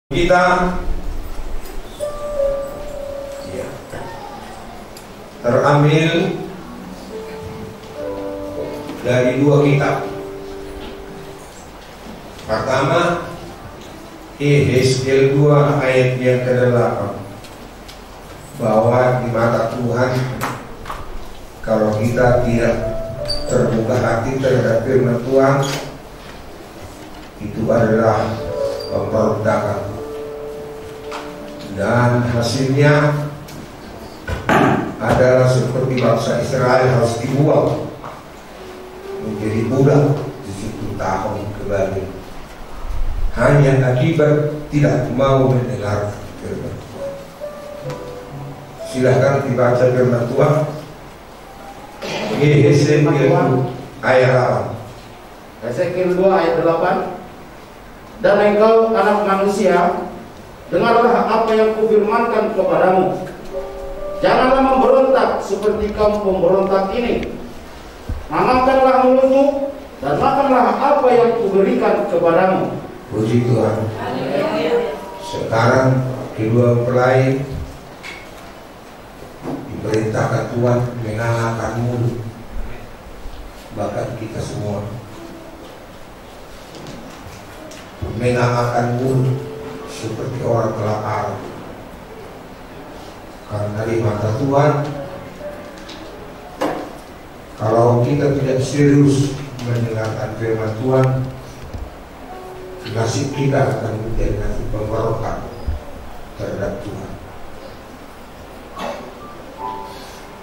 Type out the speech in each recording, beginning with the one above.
Kita terambil dari dua kitab. Pertama, Yehezkiel 2 ayat yang ke-8, bahwa di mata Tuhan, kalau kita tidak terbuka hati terhadap firman Tuhan, itu adalah pemberontakan, dan hasilnya adalah seperti bangsa Israel harus dibuang menjadi budak 70 tahun kembali, hanya akibat tidak mau mendengar firman. Silahkan dibaca firman Tuhan. Yehezkiel 2 ayat 8. Yehezkiel 2 ayat 8. Dan engkau anak manusia, dengarlah apa yang kufirmankan kepadamu. Janganlah memberontak seperti kaum pemberontak ini. Manamkanlah mulutmu dan makanlah apa yang kuberikan kepadamu. Puji Tuhan. Sekarang kedua mempelai diperintahkan Tuhan mengalahkan mulut, bahkan kita semua mengalahkan mulut seperti orang kelaparan. Karena di mata Tuhan, kalau kita tidak serius mendengarkan firman Tuhan, nasib kita akan menjadi nasib pemberontak terhadap Tuhan.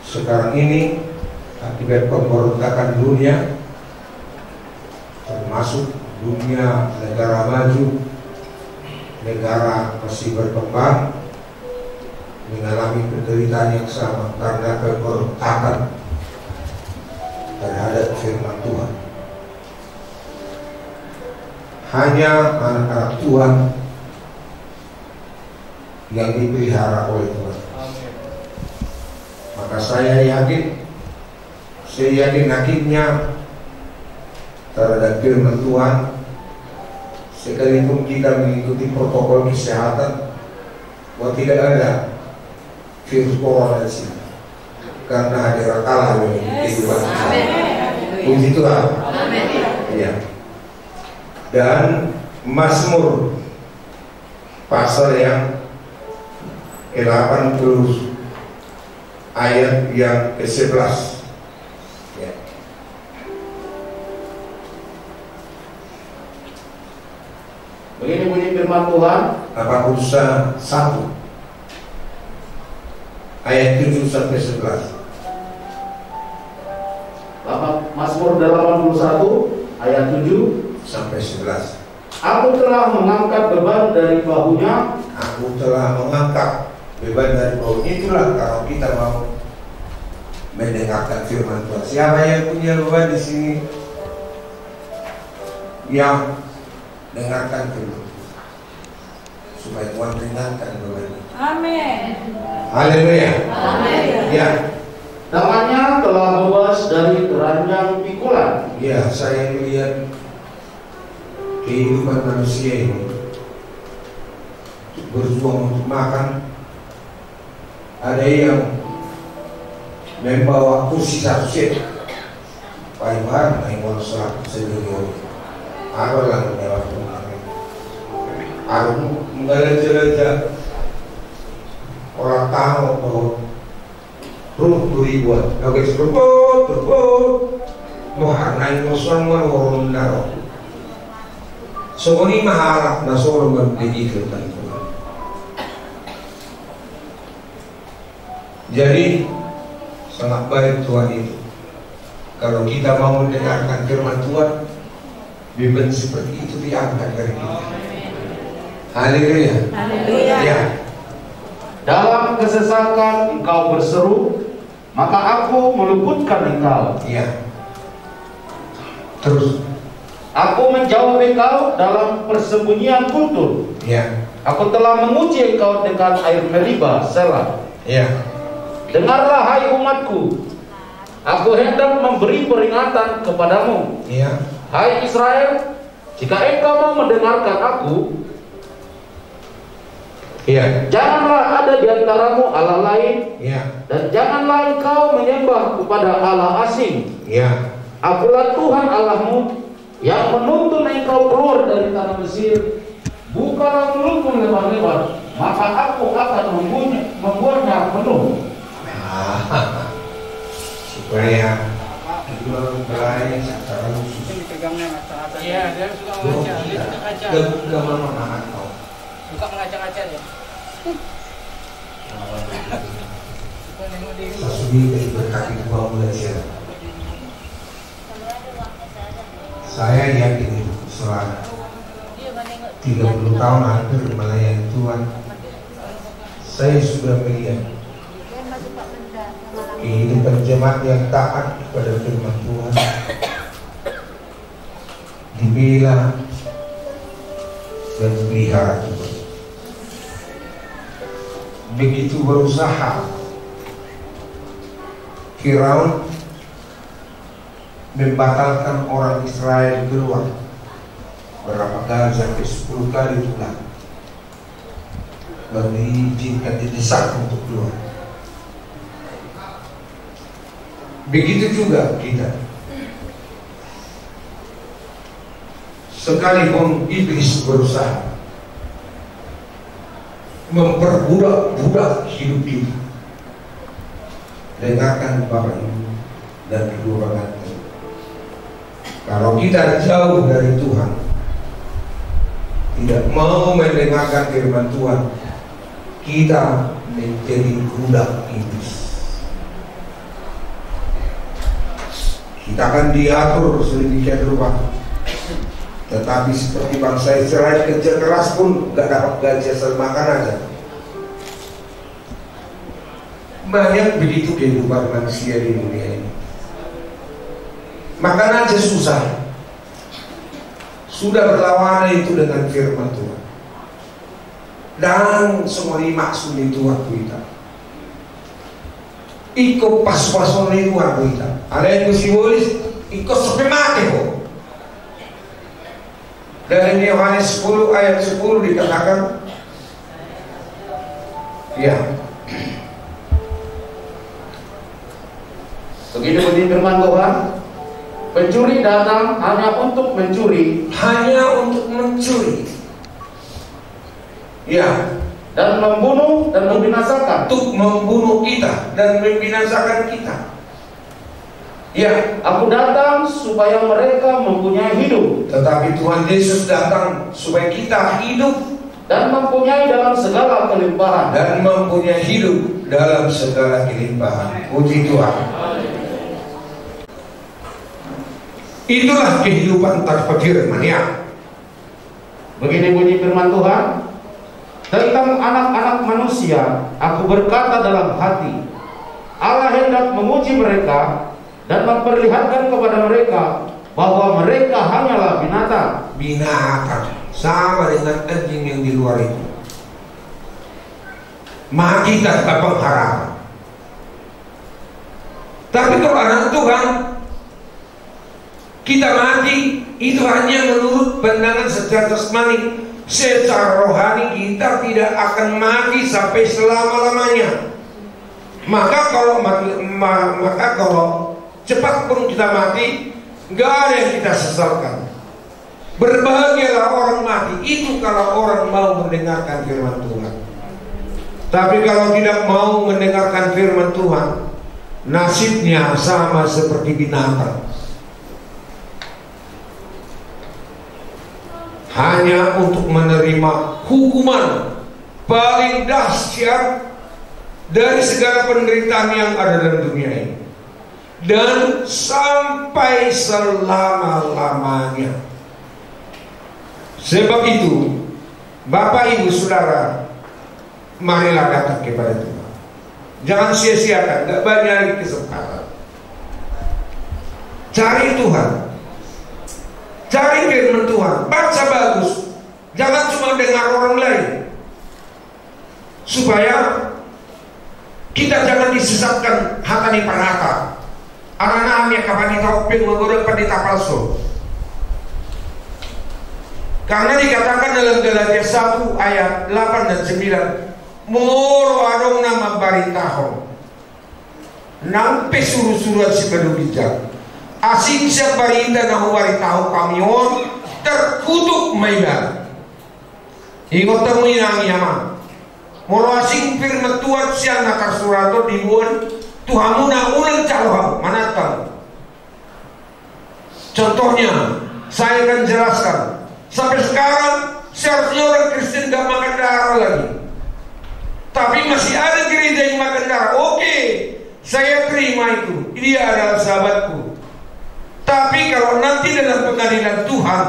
Sekarang ini akibat pemberontakan dunia, termasuk dunia negara maju, negara masih berkembang, mengalami penderitaan yang sama karena pemberontakan terhadap firman Tuhan. Hanya anak-anak Tuhan yang dipelihara oleh Tuhan. Maka saya yakin hakikatnya terhadap firman Tuhan, sekalipun kita mengikuti protokol kesehatan, bahwa tidak ada virus corona di sini, karena hadirat Allah yang kehidupan kita. Puji Tuhan. Ya. Dan Mazmur pasal yang ke-80 ayat yang ke-11. Ya. Begini bunyi firman Tuhan. 81 ayat 7 sampai 11. Mazmur 81 ayat 7 sampai 11. Aku telah mengangkat beban dari bahunya. Aku telah mengangkat beban dari bahunya. Itulah kalau kita mau mendengarkan firman Tuhan. Siapa yang punya beban di sini yang dengarkan firman supaya Tuhan ringankan beban. Amin. Haleluya. Amin. Ya. Tangannya telah bebas dari keranjang pikulan. Ya, saya melihat kehidupan manusia ini berjuang untuk makan. Ada yang membawa kursi satu set, paling mahal naik uang 100.000. Apa lah membawa kemarin? Aku menjelajah orang tahu bahwa rumah 2.000-an, oke, berbut, mau naik mosan mau orang naro. So ini mahal, na solo menjadi firman Tuhan. Jadi sangat baik Tuhan itu. Kalau kita mau mendengarkan firman Tuhan, beban seperti itu diangkat dari kita. Haleluya. Haleluya. Ya. Dalam kesesakan engkau berseru, maka aku meluputkan engkau. Ya. Terus. Aku menjauh engkau dalam persembunyian kultur. Ya. Aku telah menguji engkau dengan air Meriba, Selah. Ya. Dengarlah hai umatku, aku hendak memberi peringatan kepadamu. Ya. Hai Israel, jika engkau mau mendengarkan aku, Iya. Janganlah ada di antaramu Allah lain, Iya. dan janganlah engkau menyembah kepada Allah asing. Iya. Akulah Tuhan Allahmu yang menuntun engkau keluar dari tanah Mesir. Bukalah mulutmu lebar-lebar, maka aku akan membuatnya penuh. Supaya baik secara khusus. Iya, dia suka mengaca, dia suka ngaca. Gak mana kau. Suka mengaca-ngaca dia. Sesudi diberkati Tuhan belajar. Saya yakin itu selama 30 tahun hampir melayani Tuhan, saya sudah melihat kehidupan jemaat yang taat kepada firman Tuhan, dibela dan dipelihara Tuhan. Begitu berusaha Firaun membatalkan orang Israel keluar, berapa kali sampai 10 kali pulang, baru diizinkan, didesak untuk keluar. Begitu juga kita. Sekalipun iblis berusaha memperbudak hidup kita, dengarkan Bapak Ibu dan kedua orang tua. Kalau kita jauh dari Tuhan, tidak mau mendengarkan firman Tuhan, kita menjadi budak iblis. Kita akan diatur sedemikian rupa. Tetapi seperti bangsa Israel, kerja keras pun gak dapat gaji, asal makan aja. Banyak begitu kehidupan manusia di dunia ini. Makan aja susah. Sudah berlawanan itu dengan firman Tuhan. Dan semua maksud itu waktu kita. Iko pas-pason itu waktu kita. Ada yang simbolis, iko sampai mati kok. Dalam Yohanes 10 ayat 10 dikatakan, ya, begini bunyi firman Tuhan, pencuri datang hanya untuk mencuri, ya, dan membunuh dan membinasakan. untuk membunuh kita dan membinasakan kita. Ya, Aku datang supaya mereka mempunyai hidup, tetapi Tuhan Yesus datang supaya kita hidup dan mempunyai dalam segala kelimpahan. dan mempunyai hidup dalam segala kelimpahan. Puji Tuhan. Itulah kehidupan tanpa firman, ya. Begini bunyi firman Tuhan, tentang anak-anak manusia, aku berkata dalam hati, Allah hendak menguji mereka dan memperlihatkan kepada mereka bahwa mereka hanyalah binatang. Binatang sama dengan anjing yang di luar itu. Mati tanpa pengharapan. Tapi kalau anak Tuhan, kita mati itu hanya menurut pandangan secara jasmani. Secara rohani kita tidak akan mati sampai selama-lamanya. Maka kalau cepat pun kita mati, nggak ada yang kita sesalkan. Berbahagialah orang mati itu kalau orang mau mendengarkan firman Tuhan. Tapi kalau tidak mau mendengarkan firman Tuhan, nasibnya sama seperti binatang. Hanya untuk menerima hukuman paling dahsyat dari segala penderitaan yang ada dalam dunia ini, dan sampai selama-lamanya. Sebab itu, Bapak Ibu Saudara, marilah datang kepada Tuhan. Jangan sia-siakan, gak banyak lagi kesempatan. Cari Tuhan, cari firman Tuhan, baca bagus, jangan cuma dengar orang lain, supaya kita jangan disesatkan hatani parhata. Anak-anak yang kapan ditopeng menggodok pandita palsu. Karena dikatakan dalam Galatia 1 ayat 8 dan 9, moro adong nama baritahon nampe suruh-suruhan si pedubijak asing siap barita na huwaritaho kamion terkutuk maigan ingot temuin ang yaman moro asing firman Tuhan siang nakasurato dibuan Tuhamu na ulang calohan manatang. Contohnya saya akan jelaskan. Sampai sekarang seharusnya orang Kristen gak makan darah lagi, tapi masih ada gereja yang makan darah. Oke, saya terima itu, dia adalah sahabatku. Tapi kalau nanti dalam pengadilan Tuhan,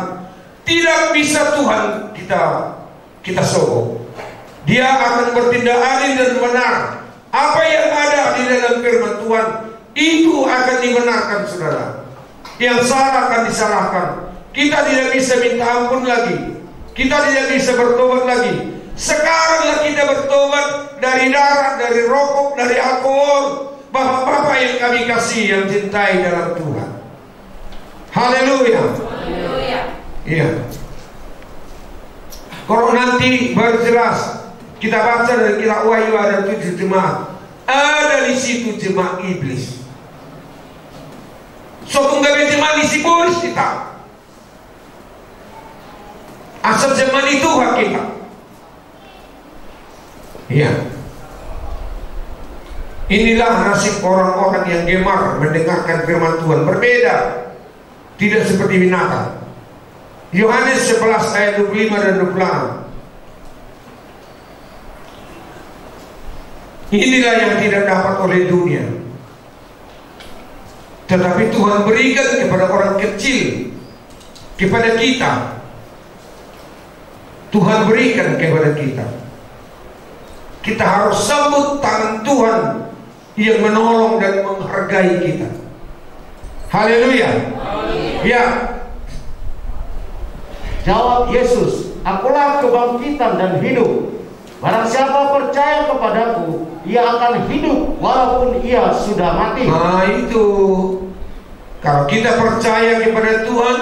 tidak bisa Tuhan kita sogok. Dia akan bertindak adil dan benar. Apa yang ada di dalam firman Tuhan itu akan dibenarkan, saudara. Yang salah akan disalahkan. Kita tidak bisa minta ampun lagi. Kita tidak bisa bertobat lagi. Sekaranglah kita bertobat dari darah, dari rokok, dari alkohol. Bapak-bapak yang kami kasih, yang cintai dalam Tuhan. Haleluya. Haleluya. Iya. Kalau nanti baru jelas, kita baca dari kitab Wahyu ada 7 jemaat. Ada di situ jemaat iblis. So tunggal jemaat isi bolis kita. Asal zaman itu hak kita. Iya. Inilah nasib orang-orang yang gemar mendengarkan firman Tuhan. Berbeda, tidak seperti binatang. Yohanes 11 ayat 25 dan 26. Inilah yang tidak dapat oleh dunia, tetapi Tuhan berikan kepada orang kecil, kepada kita. Tuhan berikan kepada kita. Kita harus sambut tangan Tuhan yang menolong dan menghargai kita. Haleluya. Ya. Jawab Yesus, akulah kebangkitan dan hidup. Barang siapa percaya kepadaku, ia akan hidup walaupun ia sudah mati. Nah itu, kalau kita percaya kepada Tuhan,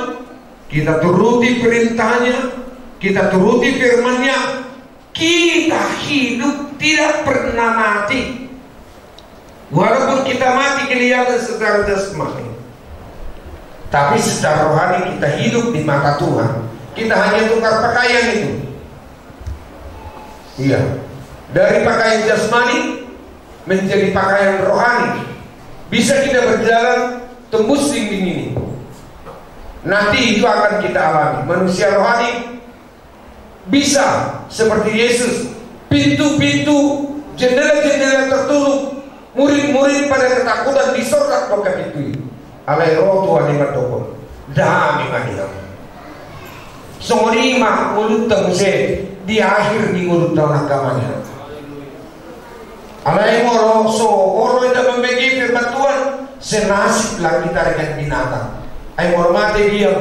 kita turuti perintahnya, kita turuti firman-Nya, kita hidup tidak pernah mati. Walaupun kita mati kelihatan secara jasmani, tapi secara rohani kita hidup di mata Tuhan. Kita hanya tukar pakaian itu. Iya, dari pakaian jasmani menjadi pakaian rohani. Bisa kita berjalan tembus dinding ini. Nanti itu akan kita alami. Manusia rohani bisa seperti Yesus, pintu-pintu, jendela-jendela tertutup, murid-murid pada ketakutan disorot loket itu. Alai roh Tuhan yang bertopon, dami madiam. Songonima mulut temuse di akhir di mulut tahun agamanya. Alai moro so oro yang membagi firman Tuhan senasib lah kita dengan binatang. Ay mormate dia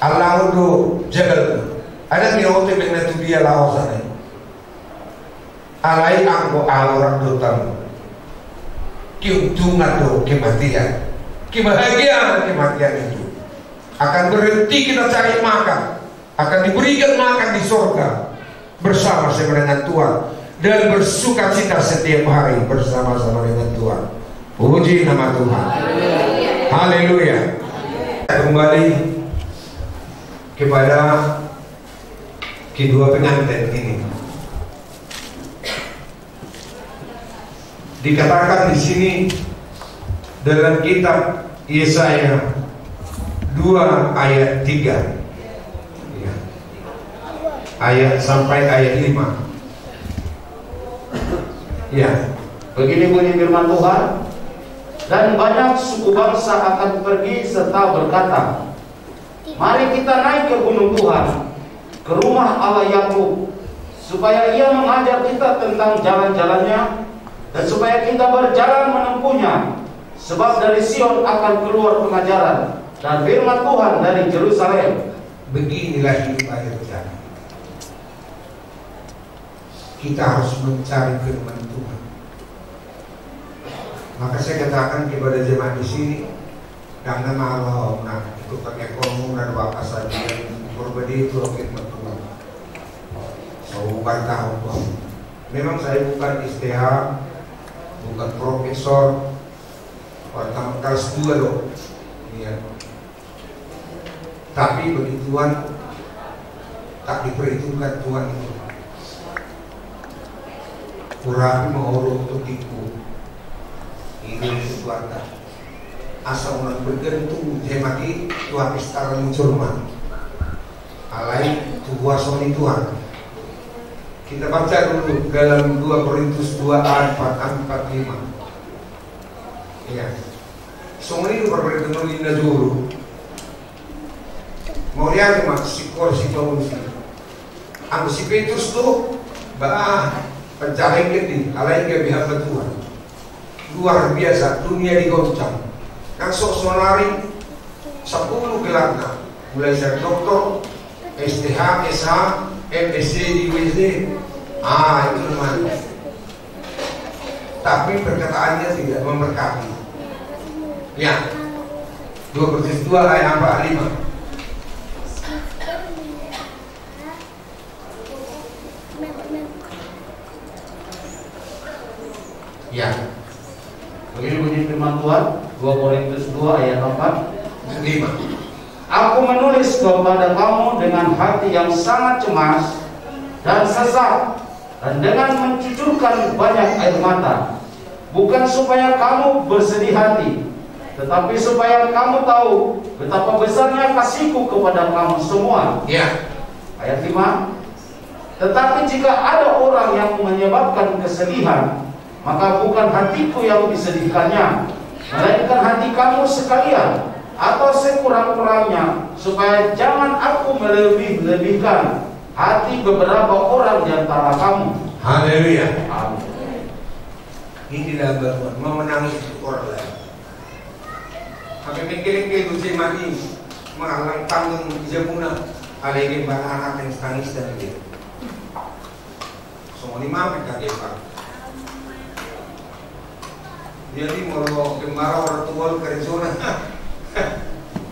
Allah udah jagal. Ada birote dengan tu dia lawasan. Alai angko alorang dotam. Keuntungan do kematian. Kebahagiaan kematian itu akan berhenti. Kita cari makan, akan diberikan makan di surga bersama-sama dengan Tuhan dan bersuka cita setiap hari bersama-sama dengan Tuhan. Puji nama Tuhan. Haleluya. Kembali kepada kedua pengantin ini. Dikatakan di sini dalam kitab Yesaya 2 ayat 3 ya. Ayat sampai ayat 5 ya. Begini bunyi firman Tuhan, dan banyak suku bangsa akan pergi serta berkata, mari kita naik ke gunung Tuhan, ke rumah Allah Yakub, supaya ia mengajar kita tentang jalan-jalannya, dan supaya kita berjalan menempuhnya. Sebab dari Sion akan keluar pengajaran, dan firman Tuhan dari Yerusalem. Beginilah hidup akhir zaman. Kita harus mencari firman Tuhan. Maka saya katakan kepada jemaat di sini, Karena malam, nah ikut pakai komun dan wakas saja berbeda itu oke betul. So bukan tahu. Memang saya bukan STH, bukan profesor, pertama kelas 2 loh. Iya. Tapi bagi Tuhan tak diperhitungkan Tuhan itu. Kurapi menghorong untuk tipu. Ini Tuhan tak. Asal orang bergantung jemati Tuhan istara mencurman alai Tuhan soni Tuhan. Kita baca dulu dalam 2 Korintus 2 ayat 4-5. Ya. Semua itu berbeda dengan dulu. Mau lihat mak si Paulus. Ang si Petrus tuh penjaring gede, alai ke pihak Tuhan. Luar biasa, dunia digoncang. Kan sonari 10 gelarnya, mulai dari doktor, STH, SH, MSc di WSD. Itu namanya. Tapi perkataannya tidak memberkati. Ya. 2 Korintus 2 ayat 4-5. Ya. Begini bunyi firman Tuhan, 2 Korintus 2 ayat 4-5. Aku menulis kepada kamu dengan hati yang sangat cemas dan sesak, dan dengan mencucurkan banyak air mata, bukan supaya kamu bersedih hati, tetapi supaya kamu tahu betapa besarnya kasihku kepada kamu semua. Ya. Ayat 5. Tetapi jika ada orang yang menyebabkan kesedihan, maka bukan hatiku yang disedihkannya, melainkan hati kamu sekalian, atau sekurang-kurangnya, supaya jangan aku melebih-lebihkan hati beberapa orang di antara kamu. Haleluya. Amin. Inilah berbuat memenangi orang lain. Kami mikirin ke uji mati, mengalang tanggung jemuna, alaihi bang anak yang tangis dan dia. Semua ini mampir kaki pak. Jadi mau kemara orang tua kerjona,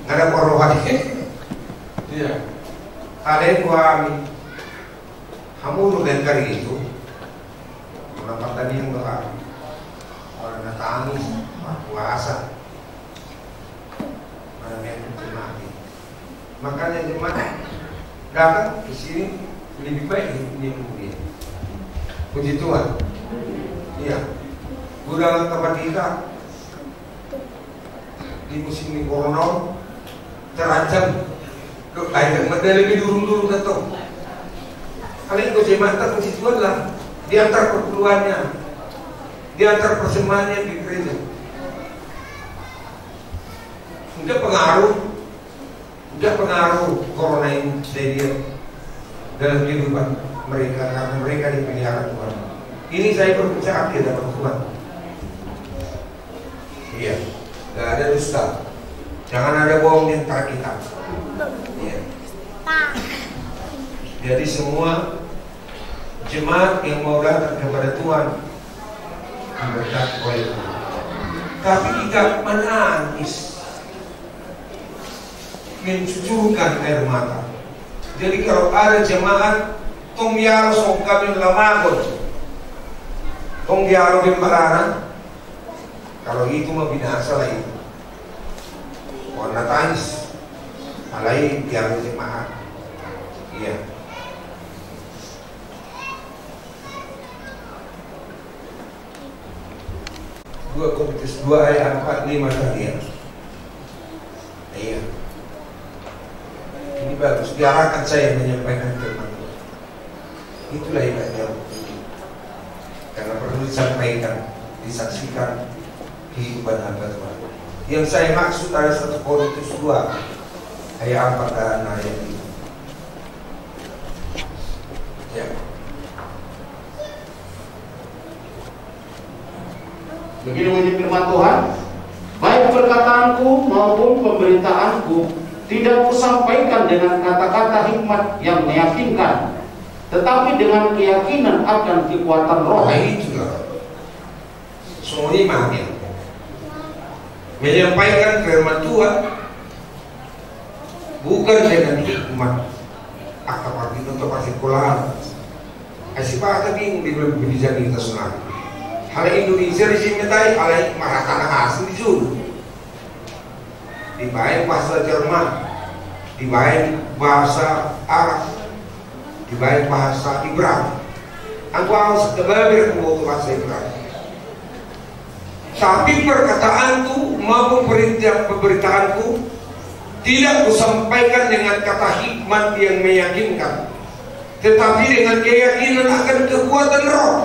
nggak ada korban. Iya. Ada kami, kamu dengan kali itu, orang tadi yang doa, orang tangis, puasa, orang yang mati. Makanya jemaat datang ke sini lebih baik ini kemudian. Puji Tuhan. Iya. Dalam tempat kita di musim ini corona terancam kaitan medali lebih durung-durung datang. Kalian kau jemaat puji Tuhan lah di antar perpuluhannya, di antar persembahannya di gereja. Enggak pengaruh corona ini saya lihat dalam kehidupan mereka karena mereka dipelihara Tuhan. Ini saya berbicara di hadapan Tuhan. Iya, gak ada dusta. Jangan ada bohong di antara kita. Iya. Jadi semua jemaat yang mau datang kepada Tuhan diberkati oleh Tuhan. Tapi tidak menangis, mencucurkan air mata. Jadi kalau ada jemaat tong yaro song kami lamagon, tong yaro bimbarana. Kalau itu mau binasa lah itu. Warna tangis, alai biar jemaat. Iya. Dua Korintus 2 ayat 4-5 tadi ya. Iya. Ini bagus. Biarkan saya menyampaikan firman Tuhan. Itulah ibadah. Karena perlu disampaikan, disaksikan kehidupan hamba Tuhan. Yang saya maksud ada 1 Korintus 2 ayat 4 dan ayat 5. Ya. Begini bunyi firman Tuhan, baik perkataanku maupun pemberitaanku tidak kusampaikan dengan kata-kata hikmat yang meyakinkan, tetapi dengan keyakinan akan kekuatan roh. Nah itulah. Semuanya imam ya. menyampaikan firman Tuhan bukan dengan hikmat atau arti untuk partikular. Asipa tadi belum bisa kita sunat. Hal Indonesia di sini tadi hal hikmat tanah asli dulu. Dibaik bahasa Jerman, dibaik bahasa Arab, dibaik bahasa Ibrani. Aku harus kembali ke bahasa Ibrani. Tapi perkataanku maupun pemberitaanku tidak kusampaikan dengan kata hikmat yang meyakinkan, tetapi dengan keyakinan akan kekuatan roh.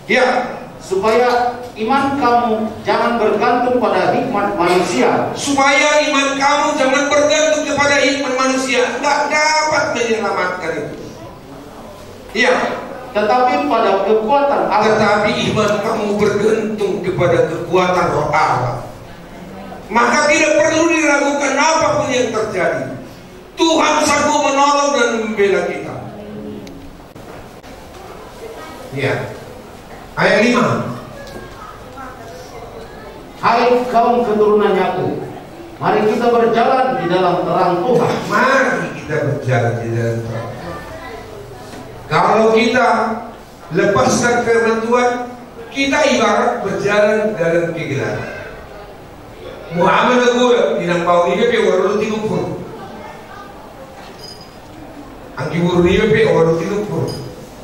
Ya, supaya iman kamu jangan bergantung pada hikmat manusia. Supaya iman kamu jangan bergantung kepada hikmat manusia. Tidak dapat menyelamatkan itu. Ya, tetapi pada kekuatan Allah. Tetapi iman kamu bergantung kepada kekuatan roh Allah. Maka tidak perlu diragukan apapun yang terjadi. Tuhan sanggup menolong dan membela kita. Ya. Ayat 5. Hai kaum keturunanku, mari kita berjalan di dalam terang Tuhan. Mari kita berjalan di dalam terang. Kalau kita lepaskan firman Tuhan, kita ibarat berjalan dalam kegelapan. Muhammad aku tinang bau ini pe waru tinupur. Angki waru ini pe waru tinupur.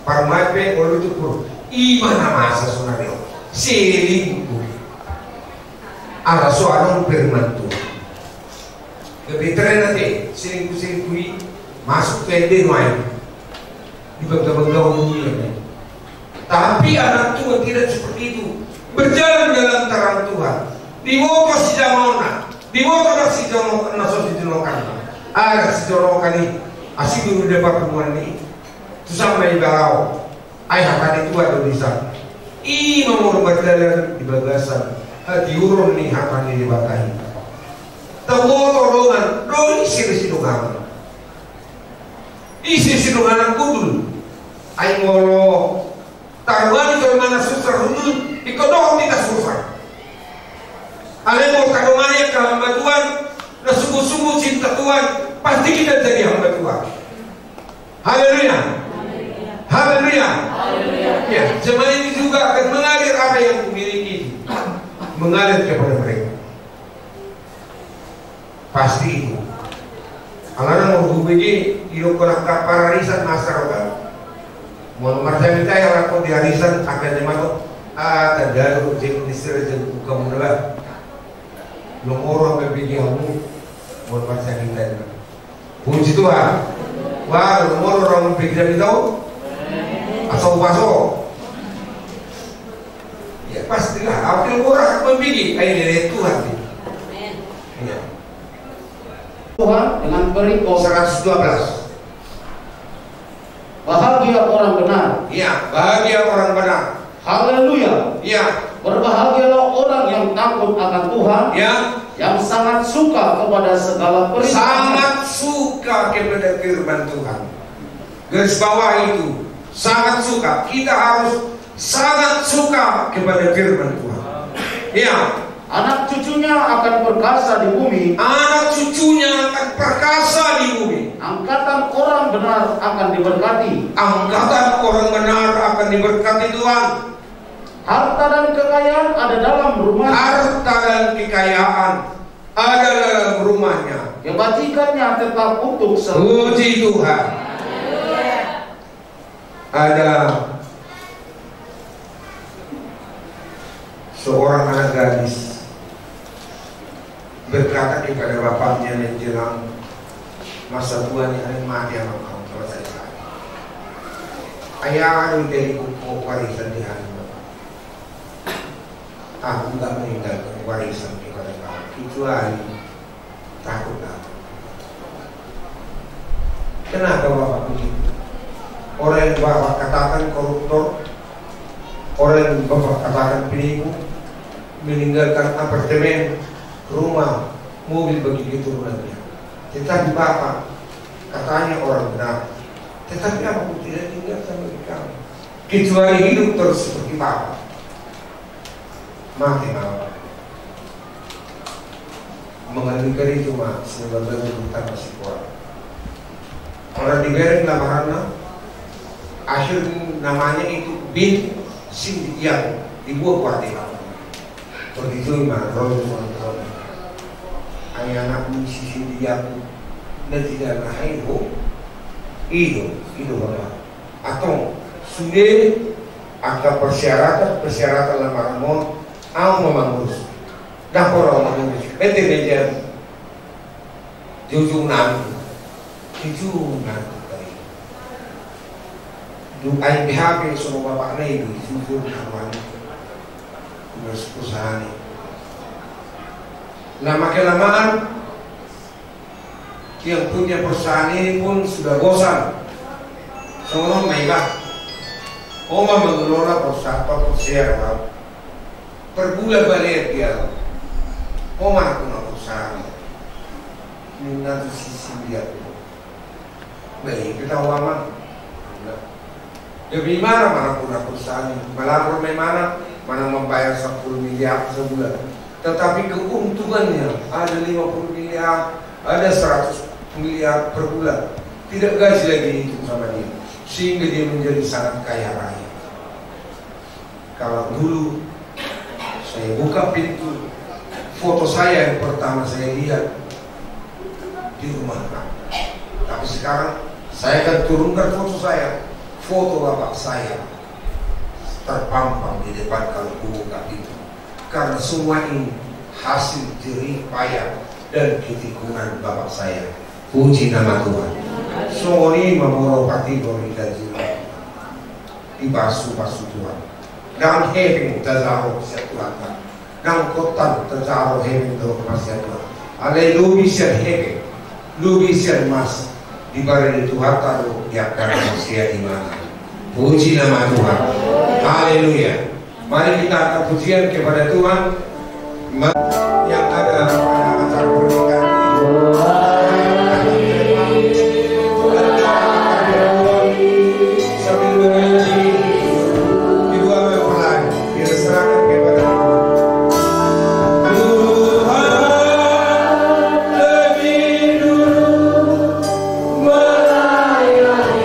Parmai pe waru tinupur. Imana masa sunario. Selingkuh. Ada soalan firman Tuhan. Kebitran nanti selingkuh masuk ke denuai. Di bangga-bangga umumnya. Tapi anak Tuhan tidak seperti itu. Berjalan dalam terang Tuhan. Di moto si jamona, di moto si jono naso si jono kan, si jono kan ini, asih dulu depan pertemuan ini, tu sampai balau, ayah kan itu ada bisa, nomor berjalan di bagasan, di urun nih akan di batahi, temu tolongan, isi sidungan, isi sidungan kudul, ayah ngolo, taruhan itu mana susah dulu, ikodong tidak susah. Alemo kadongannya ke hamba Tuhan, dan sungguh-sungguh cinta Tuhan, pasti kita jadi hamba Tuhan. Haleluya. Haleluya. Ya, jemaah ini juga akan mengalir apa yang kumiliki, mengalir kepada mereka. Pasti itu. Alana mau begini, hidup orang pararisan masyarakat. Mau marjani kaya orang di harisan akan dimatuk. Terdalu jeng istri jeng buka mula. Lumoro ang bibigyan mo mo pa sa kita. Puji Tuhan. Wah, lumoro ang bibigyan ito. Aso-paso. Ya pastilah. Apa yang orang membigay ay dari Tuhan. Amin. Ya. Tuhan dengan perikop 112. Bahagia orang benar. Ya, bahagia orang benar. Haleluya. Ya. Berbahagialah orang yang takut akan Tuhan, Ya, yang sangat suka kepada segala perintah. sangat suka kepada firman Tuhan. Garis bawah itu, sangat suka. Kita harus sangat suka kepada firman Tuhan. Ya, Anak cucunya akan perkasa di bumi. anak cucunya akan perkasa di bumi. Angkatan orang benar akan diberkati. Angkatan orang benar akan diberkati Tuhan. Harta dan kekayaan ada dalam rumah. Harta dan kekayaan ada dalam rumahnya. Kebajikannya tetap untuk seluruh. Puji Tuhan. Ada seorang anak gadis berkata kepada bapaknya menjelang masa tuanya yang mati sama kamu selesai. Ayah akan dari buku warisan di hari bapak. Aku tak meninggalkan warisan kepada kamu kecuali takut aku. Kenapa bapak begitu? Orang yang bapak katakan koruptor, orang yang bapak katakan penipu, meninggalkan apartemen, rumah, mobil bagi keturunannya. Tetapi bapak katanya orang benar. Tetapi aku tidak tinggal sama kamu kecuali hidup terus seperti bapak. Mati bapak. mengalihkan itu mah sebagai hutan masih kuat. Orang dibereng lamarannya, akhir namanya itu bin Sindian dibuat kuatir. Begitu mah roh ayah anak misi Sindian dan tidak naik itu bapak. Atau sudah ada persyaratan lamaran mau mengurus. Dapur orang mengurus. Betul aja. Jujur nanti. Ay BHP semua bapaknya itu jujur kawan ngurus perusahaan. Lama kelamaan yang punya perusahaan ini pun sudah bosan. Semua mereka Oma mengelola perusahaan per bulan balik dia. Oma punya perusahaan. Minat sisi dia. Baik kita ulama. Jadi mana punya perusahaan, melapor mana membayar 10 miliar sebulan. Tetapi keuntungannya ada 50 miliar, ada 100 miliar per bulan. Tidak gaji lagi itu sama dia, sehingga dia menjadi sangat kaya raya. Kalau dulu saya buka pintu, foto saya yang pertama saya lihat di rumah. Tapi sekarang saya akan turunkan foto bapak saya terpampang di depan kalau buka itu, karena semua ini hasil jerih payah dan ketekunan bapak saya. Puji nama Tuhan. Semua ini memorokati berita jiwa di basuh Tuhan. Dan heping terzaruh Tuhan. Dan kotan terzaruh heping terus Tuhan. Ale lubi siar heping, lubi siar mas. Di barang itu harta yang akan manusia di mana. Puji nama Tuhan. Haleluya. Mari kita angkat pujian kepada Tuhan yang ada pada acara pernikahan ini. Sambil menyanyi di dua mempelai diserahkan kepada Tuhan. Melayani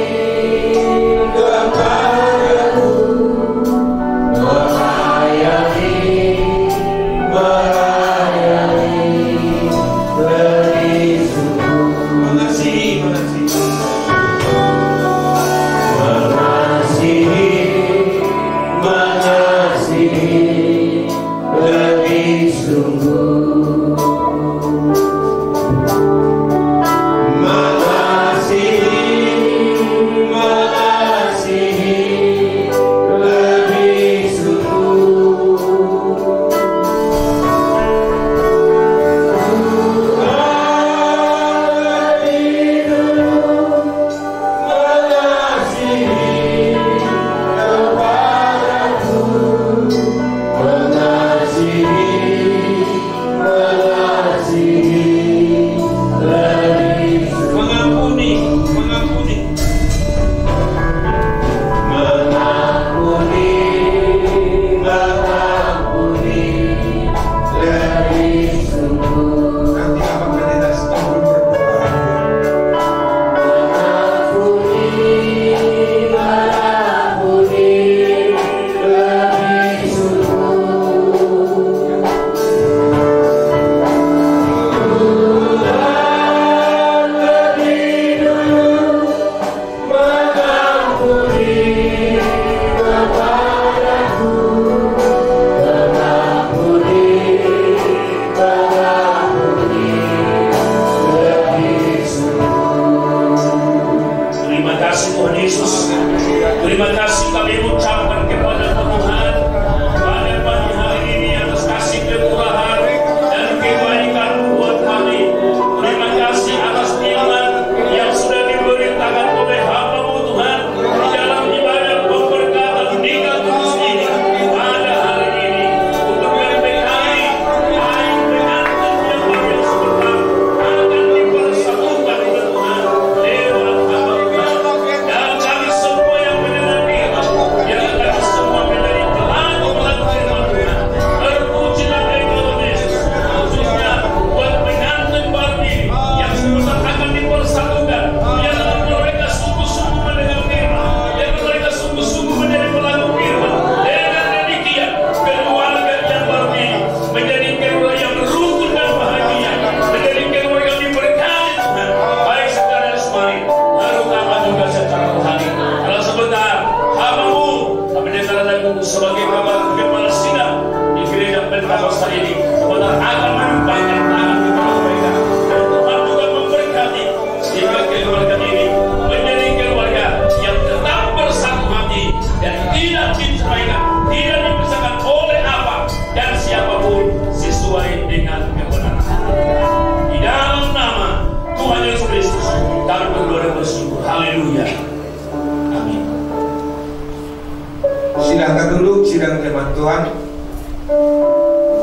ditutup sidang jemaat Tuhan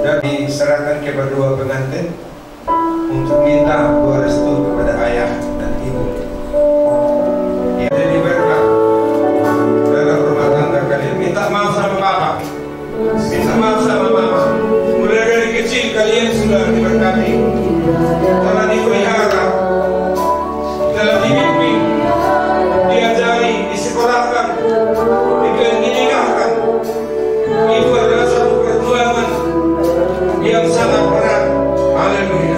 dan diserahkan kepada dua pengantin untuk minta doa restu kepada ayah dan ibu. Ya, jadi berkat dalam rumah tangga kalian. Minta maaf sama papa, minta maaf sama mama. Mulai dari kecil kalian sudah diberkati, telah dipelihara, telah dibimbing, diajari, disekolahkan, dinikahkan. Itu adalah satu perjuangan yang sangat berat. Haleluya.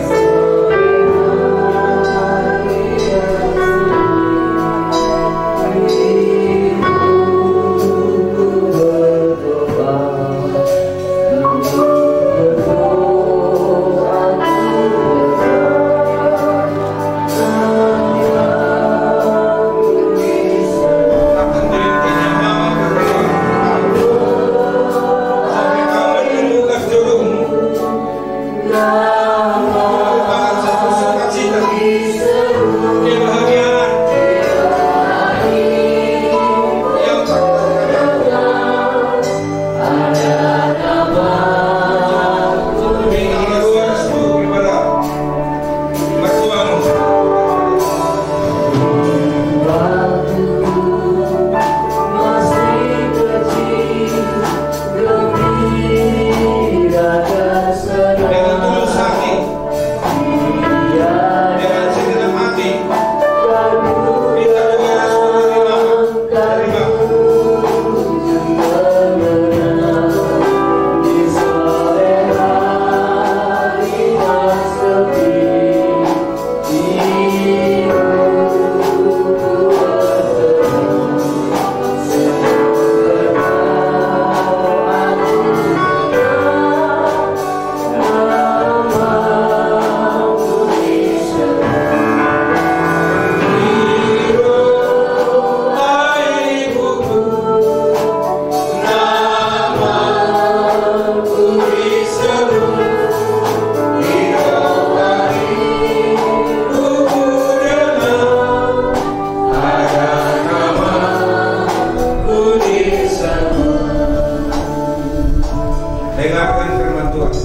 Dengarkan firman Tuhan.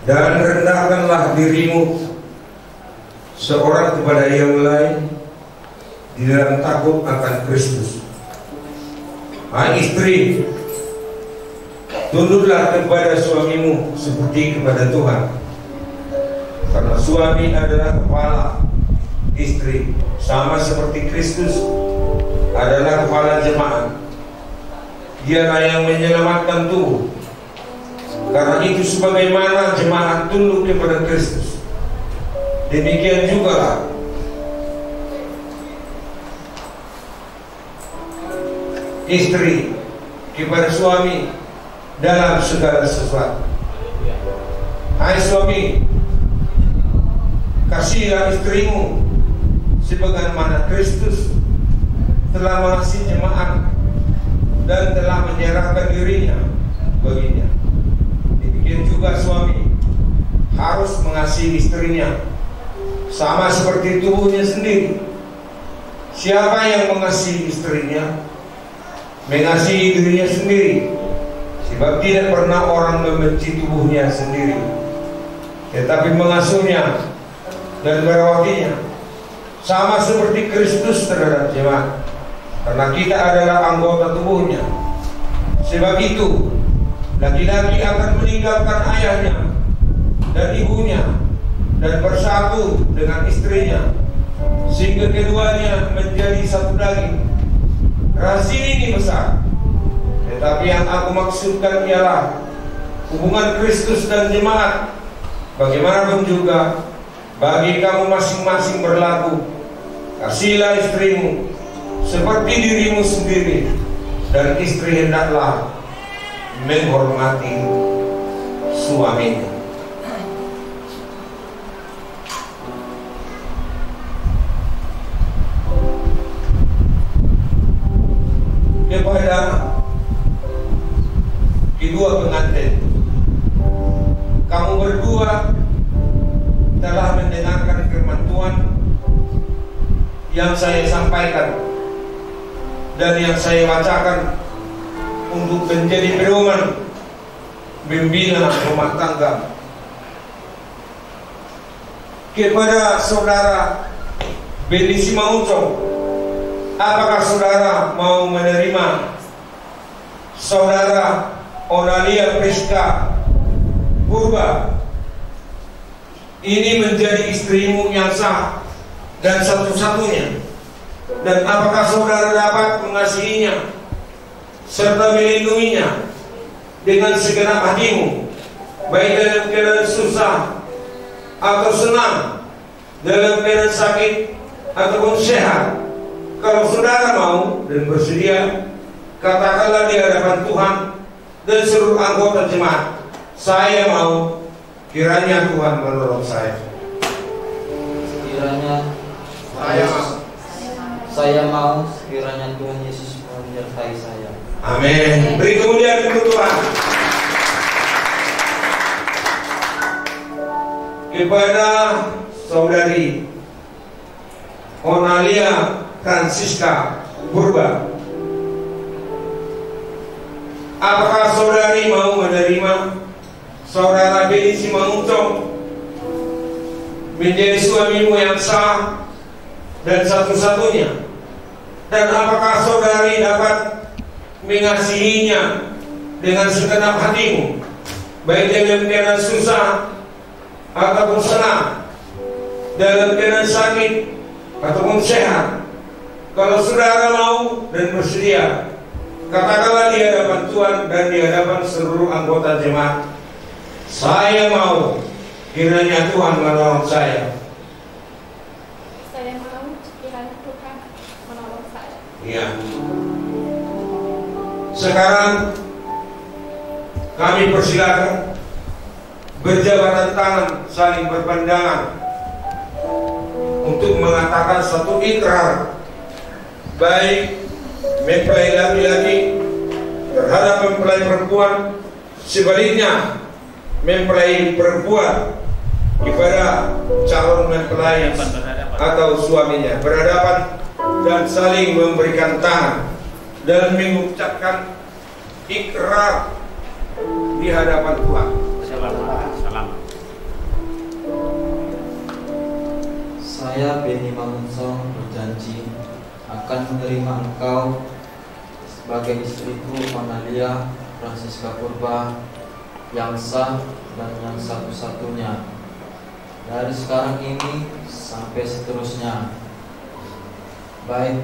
Dan rendahkanlah dirimu seorang kepada yang lain di dalam takut akan Kristus. Hai istri, tunduklah kepada suamimu seperti kepada Tuhan, karena suami adalah kepala istri, sama seperti Kristus adalah kepala jemaat. Dialah yang menyelamatkan tubuh. Karena itu sebagaimana jemaat tunduk kepada Kristus, demikian juga istri kepada suami dalam segala sesuatu. Hai suami, kasihilah istrimu sebagaimana Kristus telah mengasihi jemaat dan telah menyerahkan dirinya baginya. Demikian juga suami harus mengasihi istrinya sama seperti tubuhnya sendiri. Siapa yang mengasihi istrinya mengasihi dirinya sendiri, sebab tidak pernah orang membenci tubuhnya sendiri, tetapi mengasuhnya dan merawatinya, sama seperti Kristus terhadap jemaat, karena kita adalah anggota tubuhnya. Sebab itu laki-laki akan meninggalkan ayahnya dan ibunya dan bersatu dengan istrinya, sehingga keduanya menjadi satu daging. Rahasia ini besar, tetapi yang aku maksudkan ialah hubungan Kristus dan jemaat. Bagaimanapun juga bagi kamu masing-masing berlaku, kasihilah istrimu seperti dirimu sendiri, dan istri hendaklah menghormati suaminya. Kepada kedua pengantin, kamu berdua telah mendengarkan firman Tuhan yang saya sampaikan. dan yang saya bacakan untuk menjadi pedoman membina rumah tangga. Kepada saudara Benny Simangunsorong, apakah saudara mau menerima saudara Onalia Priska Purba ini menjadi istrimu yang sah dan satu-satunya? Dan apakah saudara dapat mengasihinya serta melindunginya dengan segenap hatimu, baik dalam keadaan susah atau senang, dalam keadaan sakit ataupun sehat? Kalau saudara mau dan bersedia, katakanlah di hadapan Tuhan dan seluruh anggota jemaat, saya mau, kiranya Tuhan menolong saya. Kiranya saya mau, kiranya Tuhan Yesus menyertai saya. Amin. Beri kemuliaan untuk Tuhan. Kepada saudari Onalia Francisca Purba, apakah saudari mau menerima saudara Benny Simangunsorong menjadi suamimu yang sah dan satu-satunya? Dan apakah saudari dapat mengasihinya dengan segenap hatimu, baik dalam keadaan susah ataupun senang, dalam keadaan sakit ataupun sehat? Kalau saudara mau dan bersedia, katakanlah di hadapan Tuhan dan di hadapan seluruh anggota jemaat, saya mau, kiranya Tuhan menolong saya. Saya mau, kiranya Tuhan menolong saya. Iya. Sekarang kami persilakan berjabatan tangan, saling berpandangan untuk mengatakan satu ikrar, baik mempelai laki-laki terhadap mempelai perempuan, sebaliknya mempelai perempuan kepada calon mempelai atau suaminya, berhadapan dan saling memberikan tangan dan mengucapkan ikrar di hadapan Tuhan. Salam. Saya Benny Simangunsorong berjanji akan menerima engkau sebagai istriku Onalia Francisca Purba yang sah dan yang satu-satunya, dari sekarang ini sampai seterusnya, baik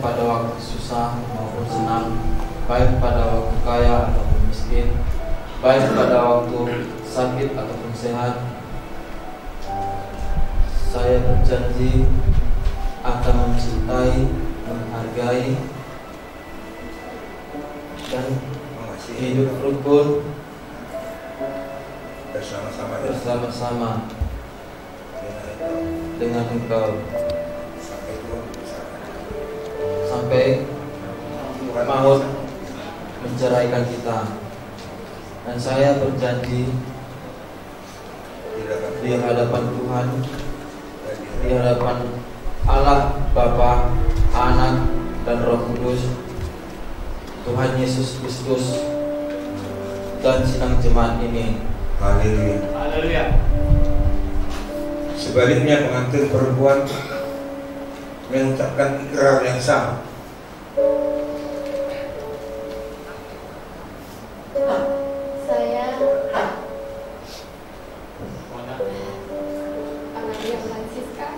pada waktu susah maupun senang, baik pada waktu kaya ataupun miskin, baik pada waktu sakit ataupun sehat. Saya berjanji akan mencintai, menghargai, dan hidup rukun bersama-sama dengan engkau sampai maut menceraikan kita. Dan saya berjanji di hadapan Tuhan, di hadapan Allah Bapa, Anak, dan Roh Kudus, Tuhan Yesus Kristus, dan sidang jemaat ini. Haleluya. Haleluya. Sebaliknya pengantin perempuan mengucapkan ikrar yang sama. Saya Onalia Francisca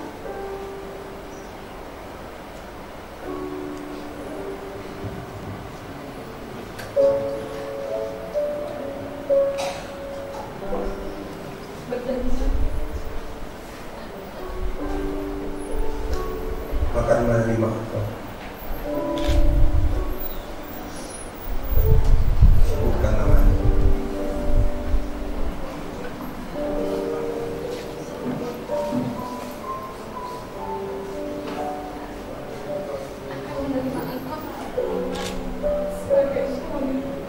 berjanji akan menerima engkau. Sebutkan namanya. akan menerima engkau sebagai suami yang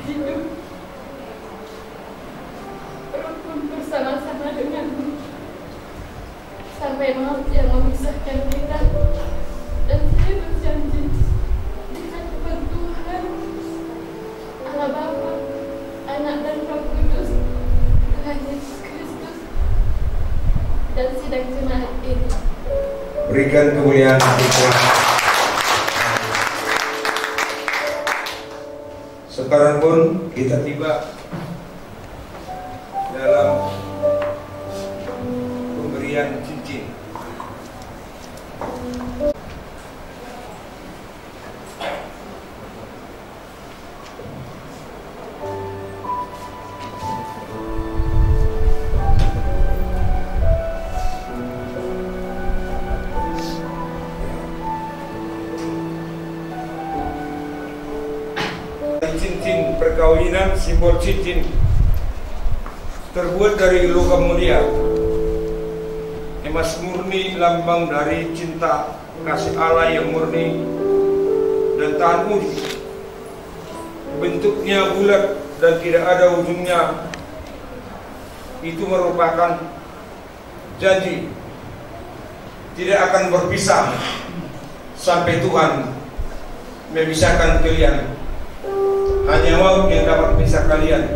hidup rukun bersama-sama denganmu sampai maut yang memisahkan kita. Dan saya berjanji di hadapan Tuhan Allah Bapa, Anak dan Roh Kudus, Tuhan Yesus Kristus, dan sidang jemaat ini, Berikan kemuliaan bagi Tuhan. Sekarang pun kita tiba dalam pemberian cincin. Cincin perkawinan, simbol cincin terbuat dari logam mulia, emas murni, lambang dari cinta kasih Allah yang murni dan tahan uji. Bentuknya bulat dan tidak ada ujungnya. Itu merupakan janji tidak akan berpisah sampai Tuhan memisahkan kalian. Hanya maut yang dapat memisah kalian.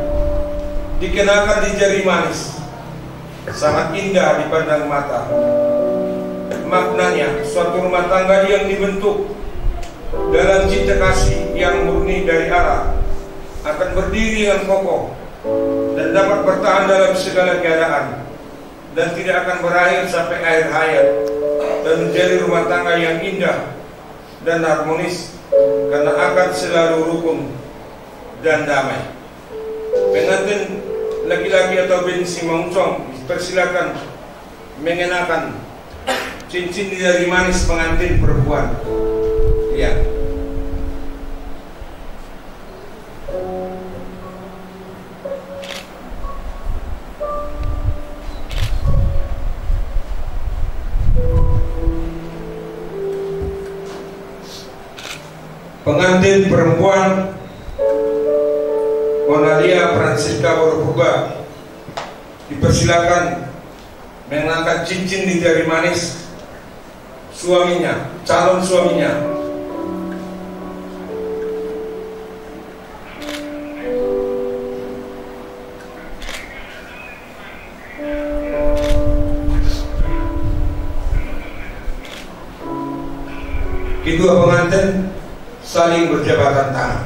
Dikenakan di jari manis, sangat indah dipandang mata. Maknanya suatu rumah tangga yang dibentuk dalam cinta kasih yang murni dari Allah akan berdiri yang kokoh dan dapat bertahan dalam segala keadaan, dan tidak akan berakhir sampai akhir hayat, dan menjadi rumah tangga yang indah dan harmonis karena akan selalu rukun dan damai. Pengantin laki-laki atau bini mongcong persilakan mengenakan cincin di jari manis pengantin perempuan. Ya. Pengantin perempuan Onalia Francisca Borpurba dipersilakan mengenakan cincin di jari manis suaminya, calon suaminya. Kedua pengantin saling berjabatan tangan.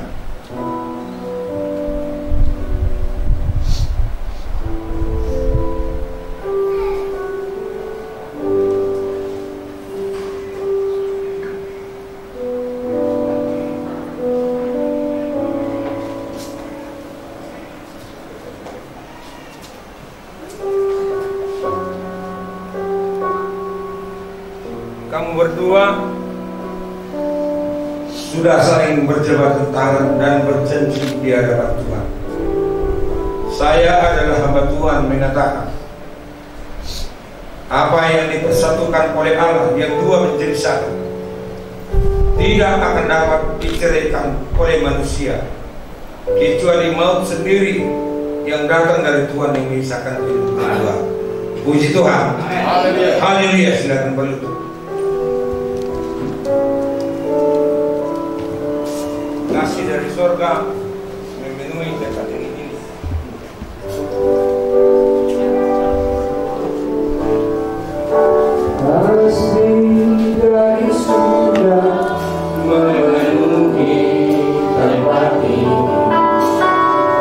Kamu berdua sudah saling berjabatan tangan dan berjanji di hadapan Tuhan. Saya adalah hamba Tuhan mengatakan, apa yang dipersatukan oleh Allah yang dua menjadi satu tidak akan dapat diceraikan oleh manusia, kecuali maut sendiri yang datang dari Tuhan yang memisahkan itu berdua. Puji Tuhan. Haleluya. Silakan berlutut. Kasih dari surga memenuhi dekat ini. Kasih dari surga memenuhi tempat ini.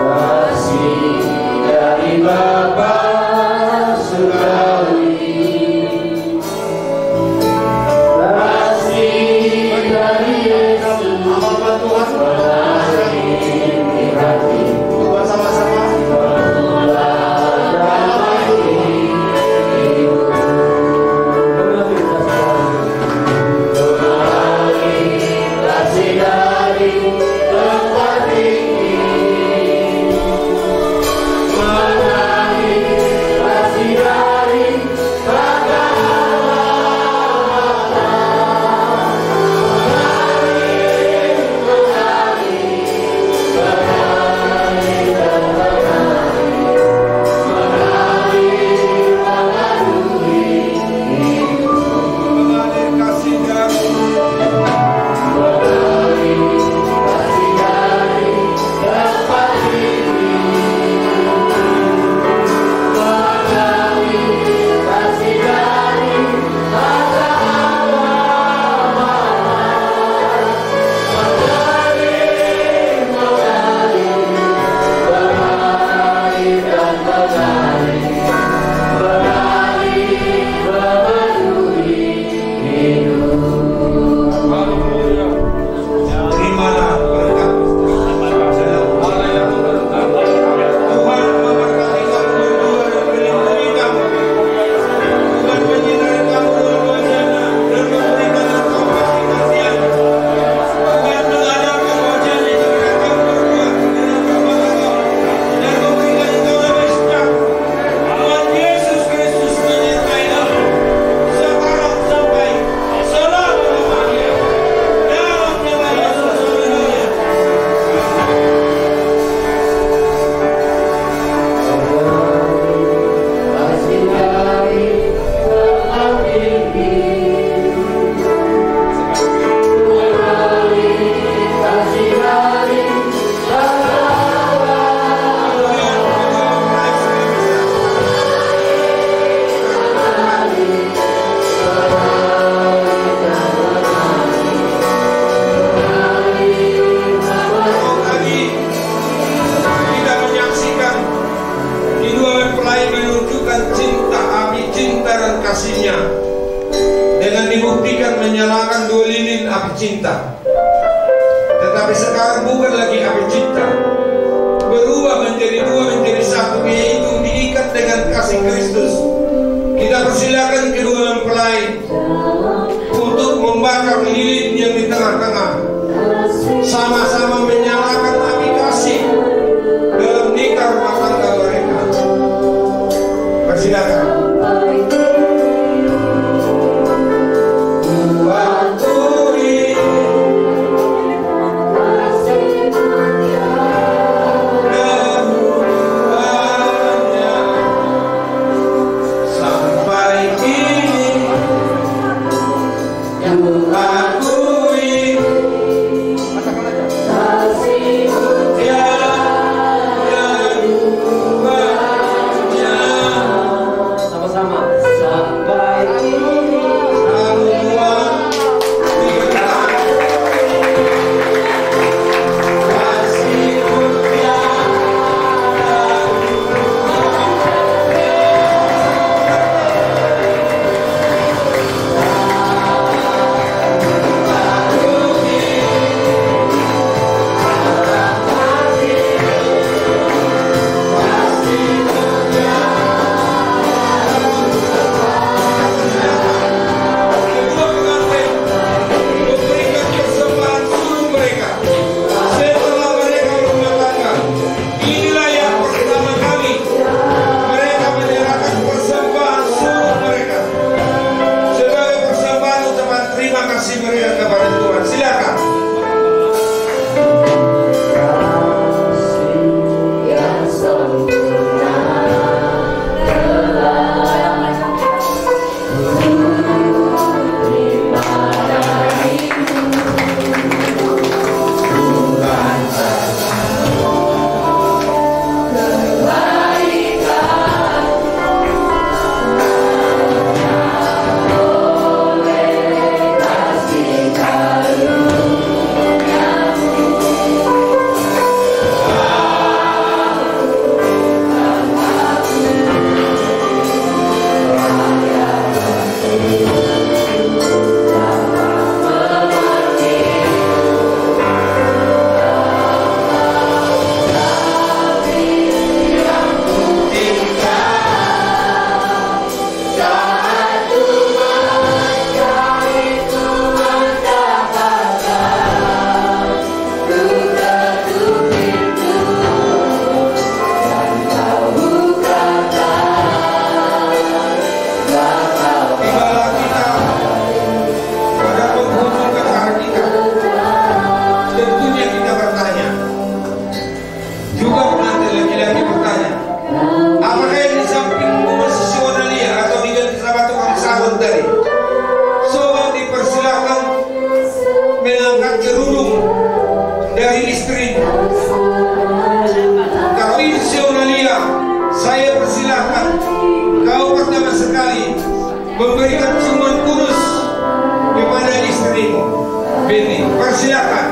Kasih dari Bapa surgawi. Kasih dari Yesus Tuhan. api cinta. Tetapi sekarang bukan lagi api cinta, berubah menjadi dua, menjadi satu, yaitu diikat dengan kasih Kristus. Kita persilakan kedua mempelai untuk membakar lilin yang di tengah-tengah, sama-sama menyalakan api kasih dalam nikah rumah tangga mereka. Persilakan. memberikan ciuman kudus kepada istrimu. Bini, persilakan.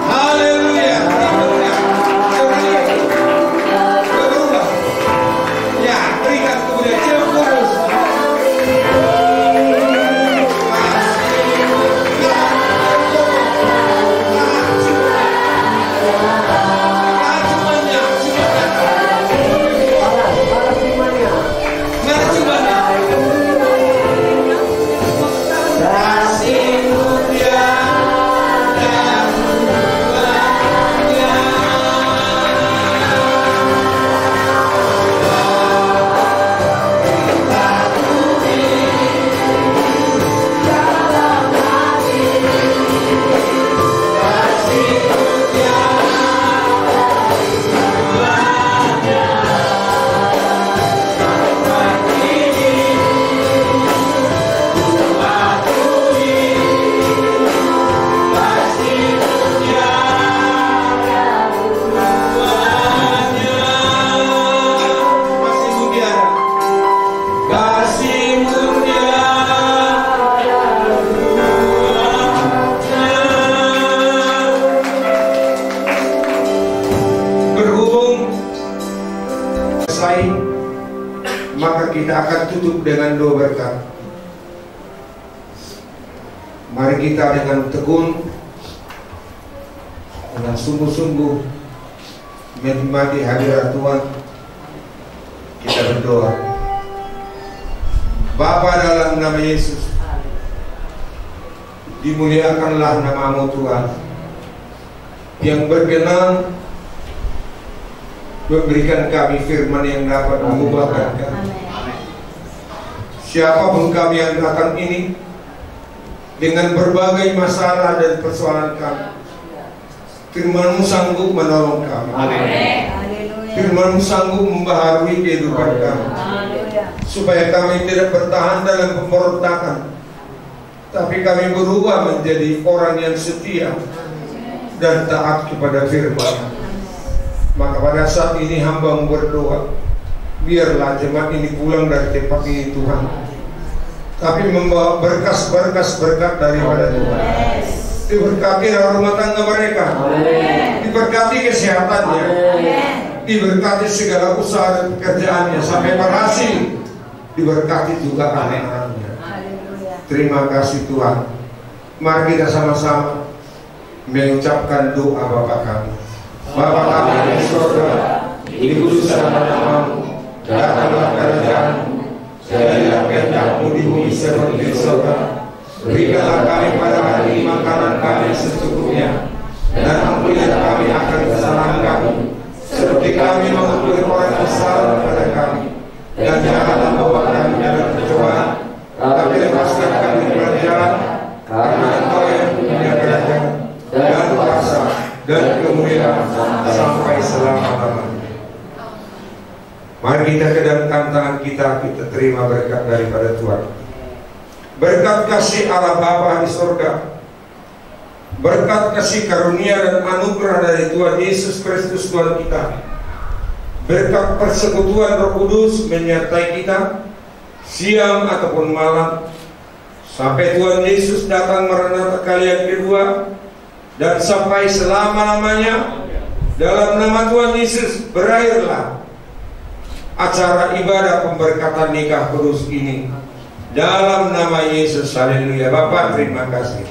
Haleluya. Berubah. Ya, berikan kemudian cium kudus. Maka kita akan tutup dengan doa berkat. Mari kita dengan tekun, dengan sungguh-sungguh menikmati hadirat Tuhan. Kita berdoa. Bapa, dalam nama Yesus, dimuliakanlah nama-Mu Tuhan, yang berkenan memberikan kami firman yang dapat mengubahkan kami. Siapapun kami yang datang ini dengan berbagai masalah dan persoalan kami, firman-Mu sanggup menolong kami. Firman-Mu sanggup membaharui kehidupan kami, supaya kami tidak bertahan dalam pemberontakan, tapi kami berubah menjadi orang yang setia dan taat kepada firman. Maka pada saat ini hamba berdoa, biarlah jemaat ini pulang dari tempat ini Tuhan, tapi membawa berkas-berkas berkat daripada Tuhan. Diberkati rumah tangga mereka, diberkati kesehatannya, diberkati segala usaha dan pekerjaannya sampai berhasil, diberkati juga anak-anaknya. Terima kasih Tuhan. Mari kita sama-sama mengucapkan doa Bapa kami. Bapa kami di surga, dikuduskanlah nama-Mu, datanglah kerajaan-Mu, jadilah kehendak-Mu di bumi seperti di surga. Berikanlah kami pada hari ini makanan kami secukupnya, dan ampunilah kami akan kesalahan kami, seperti kami mengampuni orang yang salah kepada kami. Dan janganlah membawa kami dalam pencobaan, tapi lepaskan kami dari jahat, karena Engkau yang punya kerajaan dan kuasa dan kemuliaan sampai selama-lamanya. Mari kita kedapkan tangan kita terima berkat daripada Tuhan. Berkat kasih Allah Bapa di surga, berkat kasih karunia dan anugerah dari Tuhan Yesus Kristus Tuhan kita, berkat persekutuan Roh Kudus menyertai kita siang ataupun malam, sampai Tuhan Yesus datang merenata kali yang kedua, dan sampai selama-lamanya. Dalam nama Tuhan Yesus berakhirlah acara ibadah pemberkatan nikah kudus ini. Dalam nama Yesus, haleluya. Bapak terima kasih.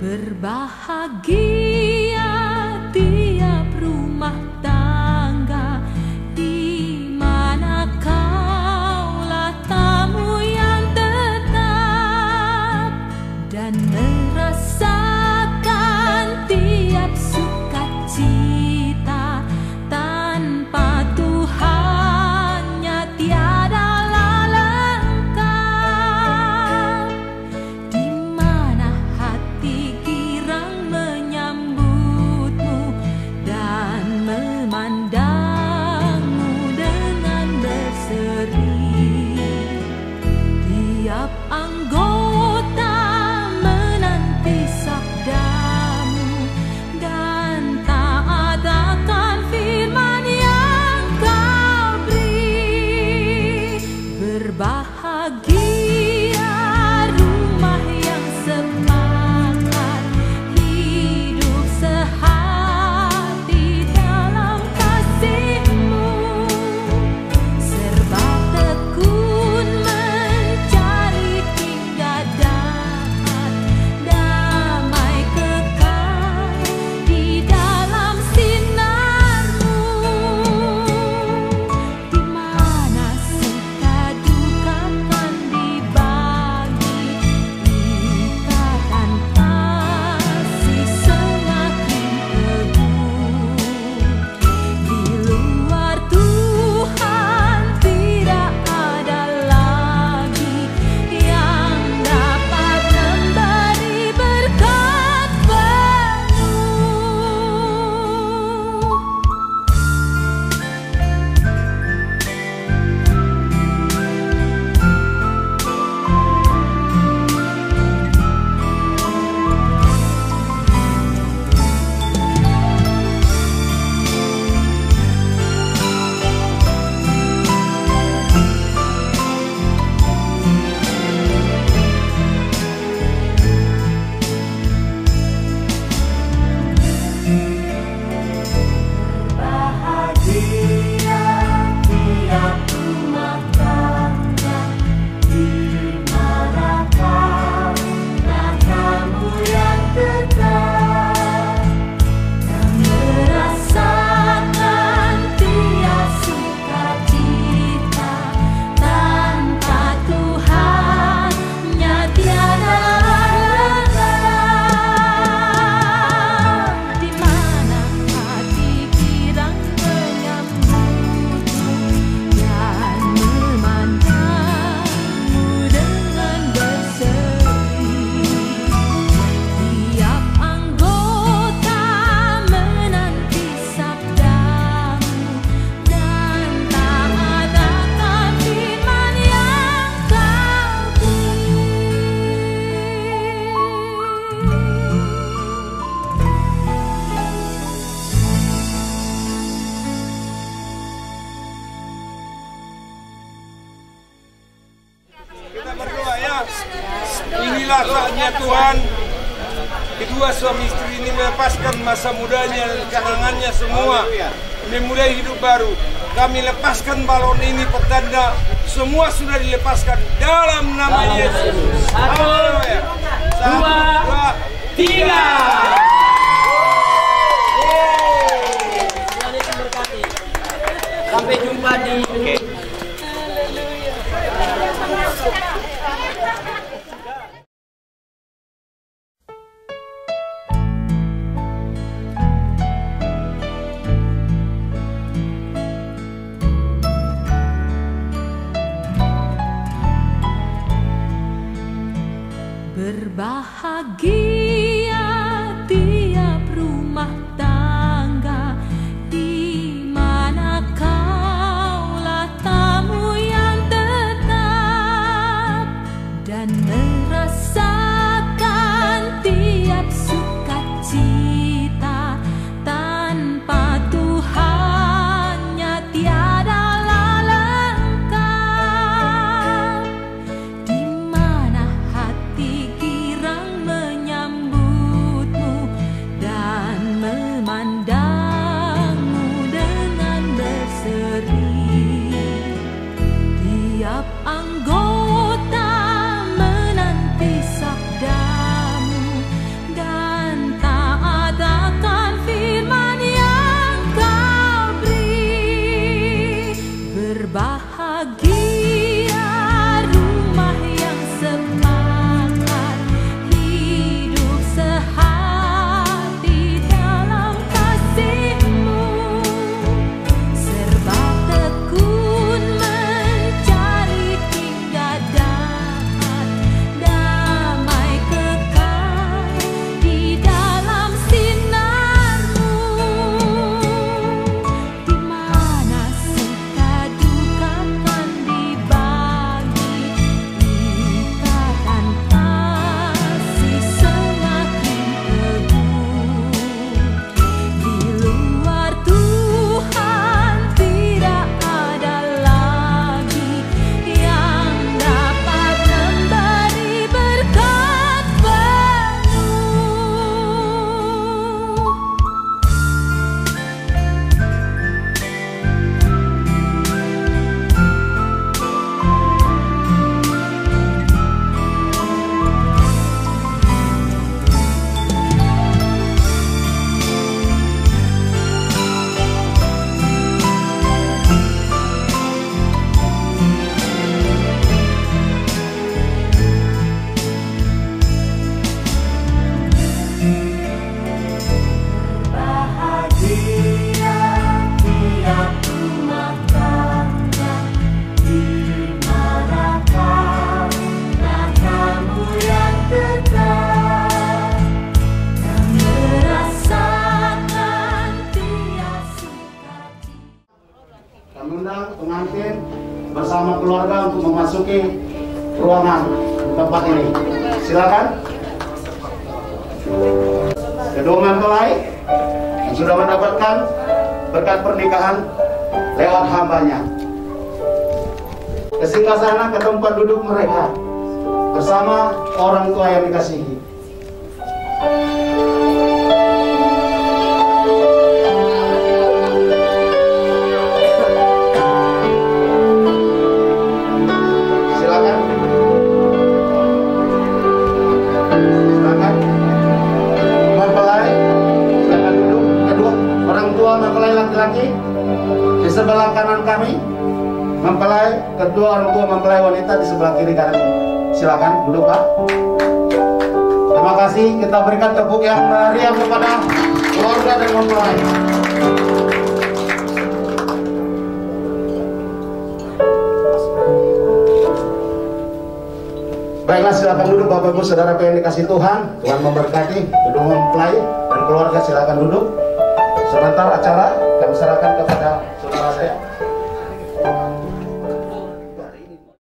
Berbahagia tiap rumah tangga di mana kaulah tamu yang tetap dan merasakan tiap sukacita. Tanpa Tuhannya tiadalah lengkap. Di mana hati girang menyambutmu dan memandangmu dengan berseri. Tiap anggota menanti sabdamu dan taat akan firman yang kau beri. Berbahagia rumah yang sepakat, hidup sehati dalam kasih-Mu, serba tekun mencari hingga dapat damai kekal di dalam sinar-Mu. Di mana suka duka kan dibagi, ikatan kasih semakin teguh. Di luar Tuhan tidak ada lagi yang dapat memberi berkat penuh. Bahagia tiap rumah tangga di mana kaulah tamu yang tetap dan merasakan tiap sukacita. Tanpa Tuhannya tiada lengkap. Di mana hati girang menyambutmu dan memandangmu dengan berseri. Tiap anggota menanti sabdamu dan taat akan firman yang kau beri. Kita berdoa ya. Inilah saatnya Tuhan. Kedua suami istri ini melepaskan masa mudanya dan kenangannya semua, memulai hidup baru. Kami lepaskan balon ini pertanda semua sudah dilepaskan dalam nama Yesus. Haleluya. 1, 2, 3. Sampai jumpa di Berbahagia Bahagia tiap rumah tangga, di manakah namamu yang tetap, yang merasakan tiap sukacita. Kami undang pengantin bersama keluarga untuk memasuki ruangan tempat ini. Silakan. Kedua mempelai yang sudah mendapatkan berkat pernikahan lewat hambanya, ke singgasana ke tempat duduk mereka bersama orang tua yang dikasihi. Silakan. Silakan. Mempelai silakan duduk. Kedua orang tua mempelai laki-laki di sebelah kanan kami, mempelai kedua orang tua mempelai wanita di sebelah kiri kanan. Silakan duduk, Pak. Terima kasih, kita berikan tepuk yang meriah kepada keluarga dan mempelai. Baiklah, silakan duduk Bapak Ibu Saudara yang dikasih Tuhan. Tuhan memberkati kedua mempelai dan keluarga, silakan duduk. Sebentar acara kami serahkan kepada saudara saya.